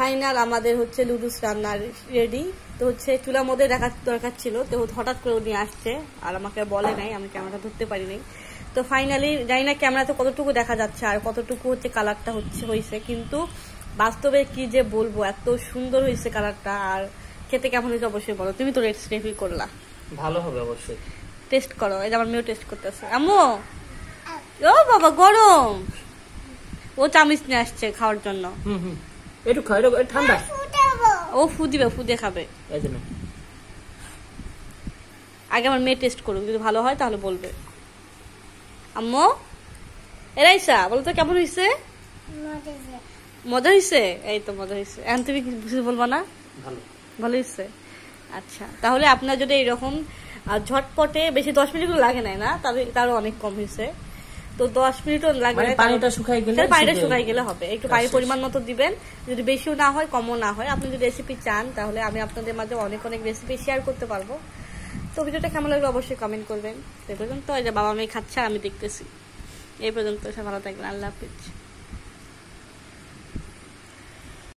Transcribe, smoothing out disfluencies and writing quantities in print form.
Final আমাদের হচ্ছে লুডুস রান্নার রেডি। তো হচ্ছে চুলার মধ্যে দেখার দরকার ছিল, তো হঠাৎ করে নিয়ে আসছে আর আমাকে বলে নাই, আমি ক্যামেরাটা ধরতে পারি নাই। তো ফাইনালি জানি না ক্যামেরাতে কতটুকু দেখা যাচ্ছে আর কতটুকু হচ্ছে কালারটা হয়েছে, কিন্তু বাস্তবে কি যে বলবো, এত সুন্দর হয়েছে কালারটা। আর খেতে কেমন হয়েছে অবশ্যই বলো। তুমি তো রেসিপি করলা, ভালো হবে অবশ্যই। টেস্ট করো। এই যে আমার মেয়েও টেস্ট করতেছে। আম্মু, ও বাবা গরম, ও চামিচ নিয়ে আসছে খাওয়ার জন্য। একটু খাই, ঠান্ডা। ও ফু দিবে, ফু দিয়ে খাবে। আগে আমার মেয়ে টেস্ট করুক, যদি ভালো হয় তাহলে বলবে। আম্মু এরাইসা বলো তো কেমন হয়েছে? মজা হয়েছে? এই তো মজা হয়েছে। এখন তুমি কিছু বলবো না? ভালো হয়েছে। আচ্ছা, তাহলে আপনার যদি এইরকম ঝটপটে বেশি 10 মিনিট লাগে না, তাহলে তারও অনেক কম হয়েছে। তো 10 মিনিটও লাগবে, পানিটা শুকাই গেলে হবে। একটু পানির পরিমাণ মতো দিবেন, যদি বেশিও না হয় কমও না হয়। আপনি যদি রেসিপি চান তাহলে আমি আপনাদের মাঝে অনেক রেসিপি শেয়ার করতে পারবো। তো ভিডিওটা কেমন লাগলো অবশ্যই কমেন্ট করবেন। এই পর্যন্ত, এই যে বাবা মেয়ে খাচ্ছে আমি দেখতেছি। এই পর্যন্ত, সব ভালো থাকবেন, আল্লাহ হাফিজ।